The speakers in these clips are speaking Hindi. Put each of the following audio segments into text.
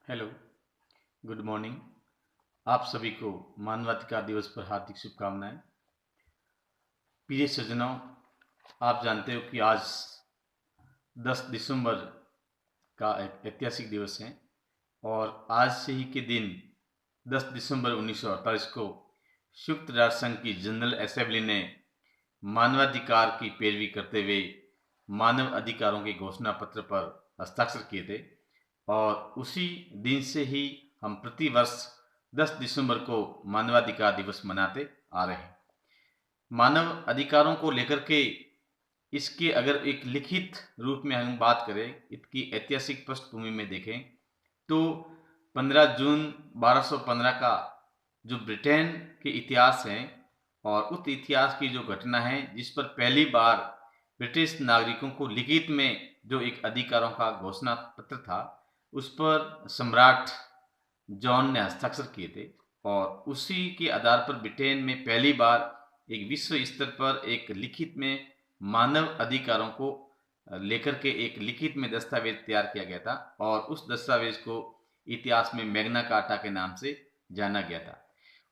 Hello, good morning. आप सभी को मानवाधिकार दिवस पर हार्दिक शुभकामनाएं। प्रिय सज्जनों, आप जानते हो कि आज 10 दिसंबर का एक ऐतिहासिक दिवस है और आज से ही के दिन 10 दिसंबर 1948 को संयुक्त राष्ट्र संघ की जनरल असेंबली ने मानवाधिकार की पैरवी करते हुए मानव अधिकारों के घोषणा पत्र पर हस्ताक्षर किए थे और उसी दिन से ही हम प्रतिवर्ष 10 दिसंबर को मानवाधिकार दिवस मनाते आ रहे हैं। मानव अधिकारों को लेकर के इसके अगर एक लिखित रूप में हम बात करें, इसकी ऐतिहासिक पृष्ठभूमि में देखें तो 15 जून 1215 का जो ब्रिटेन के इतिहास है और उस इतिहास की जो घटना है जिस पर पहली बार ब्रिटिश नागरिकों को लिखित में जो एक अधिकारों का घोषणा पत्र था उस पर सम्राट जॉन ने हस्ताक्षर किए थे और उसी के आधार पर ब्रिटेन में पहली बार एक विश्व स्तर पर एक लिखित में मानव अधिकारों को लेकर के एक लिखित में दस्तावेज तैयार किया गया था और उस दस्तावेज को इतिहास में मैग्ना कार्टा के नाम से जाना गया था।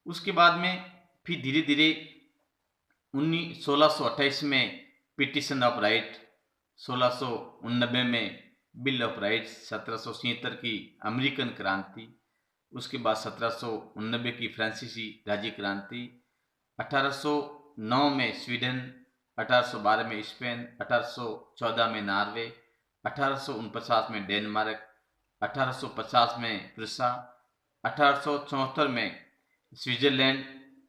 उसके बाद में फिर धीरे धीरे 1628 में पिटिशन ऑफ राइट, 1689 में बिल ऑफ राइट्स, 1776 की अमेरिकन क्रांति, उसके बाद 1789 की फ्रांसीसी राज्य क्रांति, 1809 में स्वीडन, 1812 में स्पेन, 1814 में नॉर्वे, 1849 में डेनमार्क, 1850 में प्रूसा, 1874 में स्विट्जरलैंड,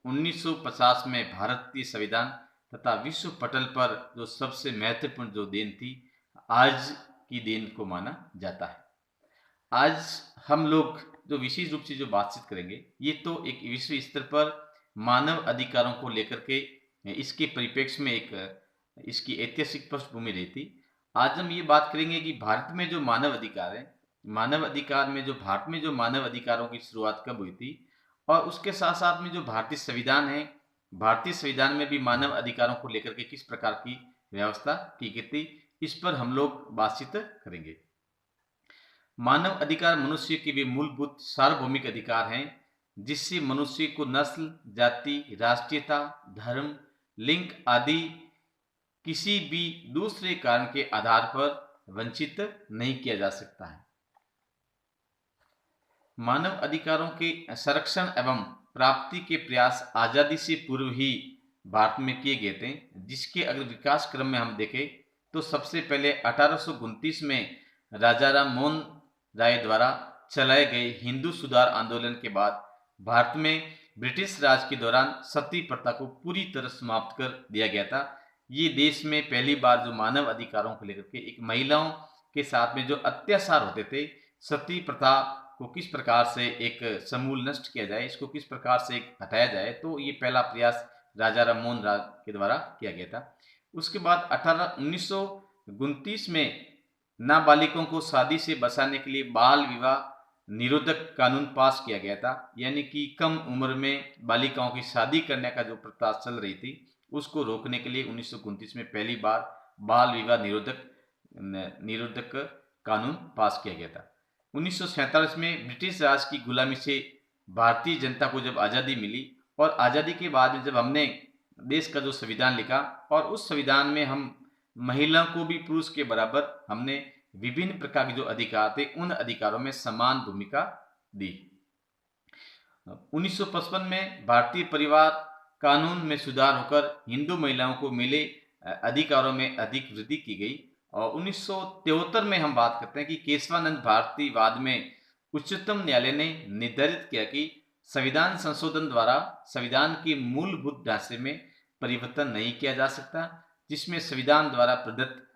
1950 में भारतीय संविधान तथा विश्व पटल पर जो सबसे महत्वपूर्ण जो दिन थी आज की दिन को माना जाता है। आज हम लोग जो विशेष रूप से जो बातचीत करेंगे ये तो एक विश्व स्तर पर मानव अधिकारों को लेकर के इसके परिप्रेक्ष्य में एक इसकी ऐतिहासिक पृष्ठभूमि रहती। आज हम ये बात करेंगे कि भारत में जो मानव अधिकार है, मानव अधिकार में जो भारत में जो मानव अधिकारों की शुरुआत कब हुई थी और उसके साथ साथ में जो भारतीय संविधान है, भारतीय संविधान में भी मानव अधिकारों को लेकर के किस प्रकार की व्यवस्था की गई थी, इस पर हम लोग बातचीत करेंगे। मानव अधिकार मनुष्य के वे मूलभूत सार्वभौमिक अधिकार हैं जिससे मनुष्य को नस्ल, जाति, राष्ट्रीयता, धर्म, लिंग आदि किसी भी दूसरे कारण के आधार पर वंचित नहीं किया जा सकता है। मानव अधिकारों के संरक्षण एवं प्राप्ति के प्रयास आजादी से पूर्व ही भारत में किए गए थे, जिसके अगर विकास क्रम में हम देखें तो सबसे पहले 1829 में राजा राम मोहन राय द्वारा चलाए गए हिंदू सुधार आंदोलन के बाद भारत में ब्रिटिश राज के दौरान सती प्रथा को पूरी तरह समाप्त कर दिया गया था। ये देश में पहली बार जो मानव अधिकारों को लेकर के एक महिलाओं के साथ में जो अत्याचार होते थे, सती प्रथा को किस प्रकार से एक समूल नष्ट किया जाए, इसको किस प्रकार से हटाया जाए, तो ये पहला प्रयास राजा राम मोहन राय के द्वारा किया गया था। उसके बाद 1929 में नाबालिगों को शादी से बचाने के लिए बाल विवाह निरोधक कानून पास किया गया था, यानी कि कम उम्र में बालिकाओं की शादी करने का जो प्रथा चल रही थी उसको रोकने के लिए 1929 में पहली बार बाल विवाह निरोधक कानून पास किया गया था। 1947 में ब्रिटिश राज की गुलामी से भारतीय जनता को जब आज़ादी मिली और आज़ादी के बाद में जब हमने देश का जो संविधान लिखा और उस संविधान में हम महिलाओं को भी पुरुष के बराबर हमने विभिन्न प्रकार के जो अधिकार थे उन अधिकारों में समान भूमिका दी। 1955 में भारतीय परिवार कानून में सुधार होकर हिंदू महिलाओं को मिले अधिकारों में अधिक वृद्धि की गई और 1973 में हम बात करते हैं कि केशवानंद भारती वाद में उच्चतम न्यायालय ने निर्धारित किया कि संविधान संशोधन द्वारा संविधान के मूलभूत ढांचे में परिवर्तन नहीं किया जा सकता, जिसमें संविधान द्वारा प्रदत्त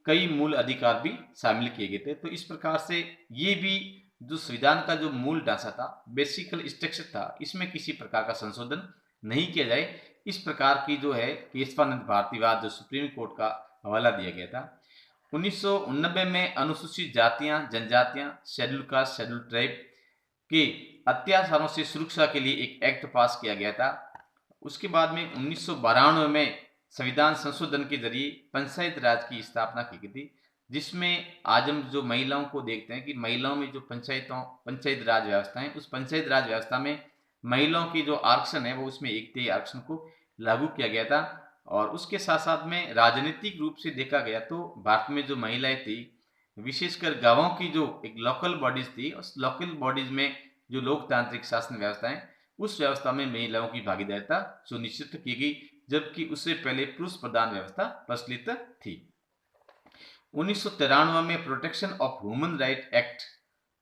कई मूल अधिकार भी शामिल किए गए थे। तो इस प्रकार से ये भी जो संविधान का जो मूल ढांचा था, बेसिकल स्ट्रक्चर था, इसमें किसी प्रकार का संशोधन नहीं किया जाए, इस प्रकार की जो है केशवानंद भारतीवाद जो सुप्रीम कोर्ट का हवाला दिया गया था। 1989 में अनुसूचित जातियां, जनजातियां, शेड्यूल कास्ट, शेड्यूल ट्राइब के अत्याचारों से सुरक्षा के लिए एक एक्ट पास किया गया था। उसके बाद में 1992 में संविधान संशोधन के जरिए पंचायत राज की स्थापना की गई थी, जिसमें आज हम जो महिलाओं को देखते हैं कि महिलाओं में जो पंचायत राज व्यवस्था है, उस पंचायत राज व्यवस्था में महिलाओं की जो आरक्षण है वो उसमें 1/3 आरक्षण को लागू किया गया था। और उसके साथ साथ में राजनीतिक रूप से देखा गया तो भारत में जो महिलाएं थी, विशेषकर गांवों की जो एक लोकल बॉडीज थी, उस लोकल बॉडीज में जो लोकतांत्रिक शासन व्यवस्था है, उस व्यवस्था में महिलाओं की भागीदारिता सुनिश्चित की गई, जबकि उससे पहले पुरुष प्रधान व्यवस्था प्रचलित थी। 1993 में protection of human right act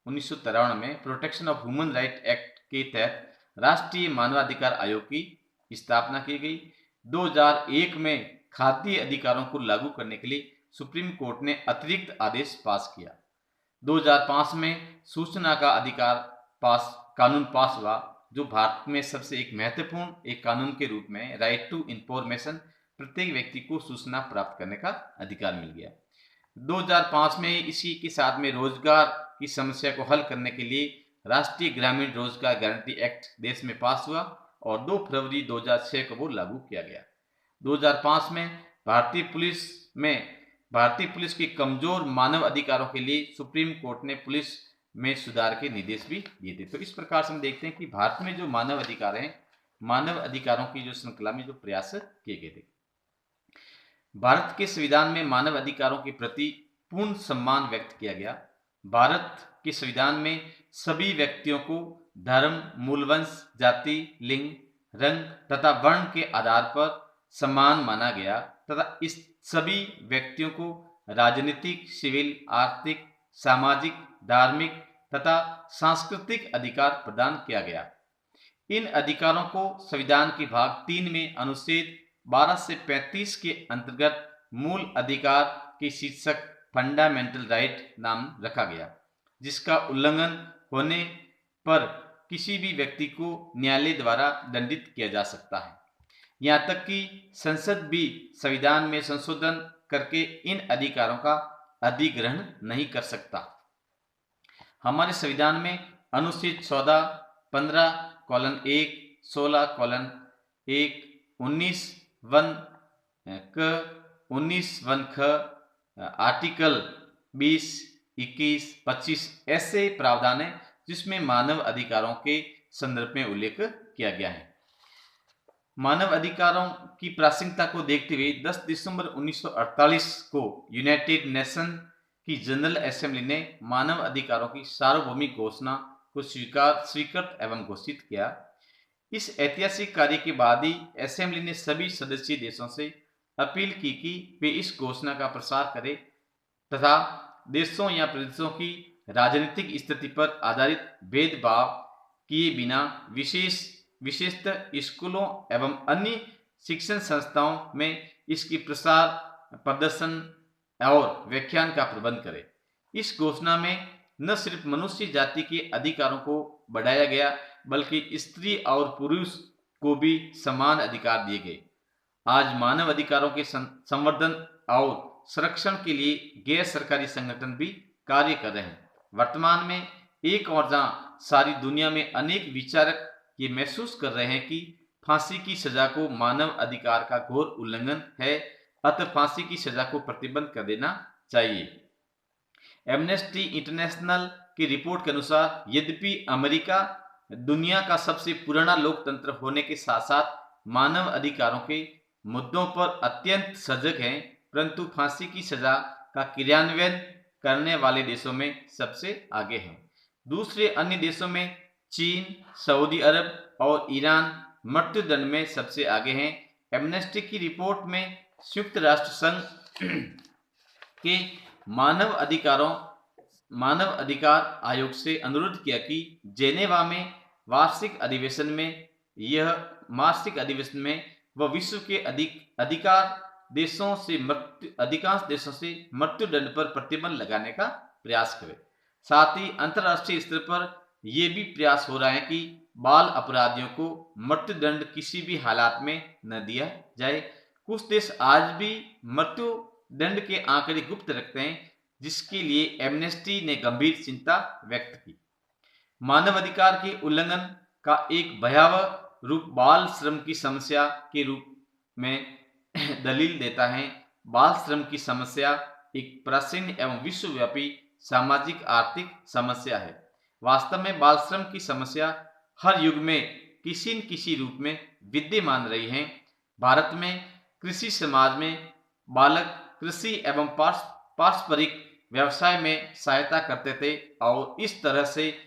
1993 में protection of human right act के तहत राष्ट्रीय मानवाधिकार आयोग की स्थापना की गई। 2001 में खाद्य अधिकारों को लागू करने के लिए सुप्रीम कोर्ट ने अतिरिक्त आदेश पास किया। 2005 में सूचना का अधिकार कानून पास हुआ, जो भारत में सबसे एक महत्वपूर्ण एक कानून के रूप में राइट टू इंफॉर्मेशन, प्रत्येक व्यक्ति को सूचना प्राप्त करने का अधिकार मिल गया। 2005 में इसी के साथ में रोजगार की समस्या को हल करने के लिए राष्ट्रीय ग्रामीण रोजगार गारंटी एक्ट देश में पास हुआ और 2 फरवरी 2006 को वो लागू किया गया। 2005 में भारतीय पुलिस के कमजोर मानव अधिकारों के लिए सुप्रीम कोर्ट ने पुलिस में सुधार के निर्देश भी दिए थे। तो इस प्रकार से हम देखते हैं कि भारत में जो मानव अधिकार हैं, मानव अधिकारों की जो श्रृंखला में जो प्रयास किए गए थे। भारत के संविधान में मानव अधिकारों के प्रति पूर्ण सम्मान व्यक्त किया गया। भारत के संविधान में सभी व्यक्तियों को धर्म, मूलवंश, जाति, लिंग, रंग तथा वर्ण के आधार पर समान माना गया तथा इस सभी व्यक्तियों को राजनीतिक, सिविल, आर्थिक, सामाजिक, धार्मिक तथा सांस्कृतिक अधिकार प्रदान किया गया। इन अधिकारों को संविधान के भाग 3 में अनुच्छेद 12 से 35 के अंतर्गत मूल अधिकार के शीर्षक फंडामेंटल राइट नाम रखा गया, जिसका उल्लंघन होने पर किसी भी व्यक्ति को न्यायालय द्वारा दंडित किया जा सकता है। यहाँ तक कि संसद भी संविधान में संशोधन करके इन अधिकारों का अधिग्रहण नहीं कर सकता। हमारे संविधान में अनुच्छेद 14, 15:1, 16:1, 19(1)क, 19(1)ख, आर्टिकल 20, 21, 25 ऐसे प्रावधान है जिसमें मानव अधिकारों के संदर्भ में उल्लेख किया गया है। मानव अधिकारों की प्रासंगिकता को देखते हुए 10 दिसंबर 1948 को यूनाइटेड नेशन की जनरल असेंबली ने मानव अधिकारों की सार्वभौमिक घोषणा को स्वीकृत एवं घोषित किया। इस ऐतिहासिक कार्य के बाद ही असेंबली ने सभी सदस्य देशों से अपील की कि वे इस घोषणा का प्रसार करें तथा देशों या प्रदेशों की राजनीतिक स्थिति पर आधारित भेदभाव किए बिना विशेषतः स्कूलों एवं अन्य शिक्षण संस्थाओं में इसकी प्रसार, प्रदर्शन और व्याख्यान का प्रबंध करे। इस घोषणा में न सिर्फ मनुष्य जाति के अधिकारों को बढ़ाया गया, बल्कि स्त्री और पुरुष को भी समान अधिकार दिए गए। आज मानव अधिकारों के संवर्धन और संरक्षण के लिए गैर सरकारी संगठन भी कार्य कर रहे हैं। वर्तमान में एक और जहां सारी दुनिया में अनेक विचारक ये महसूस कर रहे हैं कि फांसी की सजा को मानव अधिकार का घोर उल्लंघन है, अतः फांसी की सजा को प्रतिबंध कर देना चाहिए। एमनेस्टी इंटरनेशनल की रिपोर्ट के अनुसार यद्यपि अमेरिका दुनिया का सबसे पुराना लोकतंत्र होने के साथ साथ मानव अधिकारों के मुद्दों पर अत्यंत सजग है, परंतु फांसी की सजा का क्रियान्वयन करने वाले देशों में सबसे आगे है। दूसरे अन्य देशों में चीन, सऊदी अरब और ईरान मृत्युदंड में सबसे आगे हैं। एमनेस्टी की रिपोर्ट में संयुक्त राष्ट्र संघ के मानव अधिकार आयोग से अनुरोध किया कि जेनेवा में वार्षिक अधिवेशन में वह विश्व के अधिकांश देशों से मृत्युदंड पर प्रतिबंध लगाने का प्रयास करे। साथ ही अंतर्राष्ट्रीय स्तर पर यह भी प्रयास हो रहा है कि बाल अपराधियों को मृत्युदंड किसी भी हालात में न दिया जाए। कुछ देश आज भी मृत्युदंड के आंकड़े गुप्त रखते हैं, जिसके लिए एमनेस्टी ने गंभीर चिंता व्यक्त की। मानव अधिकार के उल्लंघन का एक भयावह रूप बाल श्रम की समस्या के रूप में दलील देता है। बाल श्रम की समस्या एक प्राचीन एवं विश्वव्यापी सामाजिक आर्थिक समस्या है। वास्तव में बाल श्रम की समस्या हर युग में किसी न किसी रूप में विद्यमान रही है। भारत में कृषि समाज में बालक कृषि एवं पारस्परिक व्यवसाय में सहायता करते थे और इस तरह से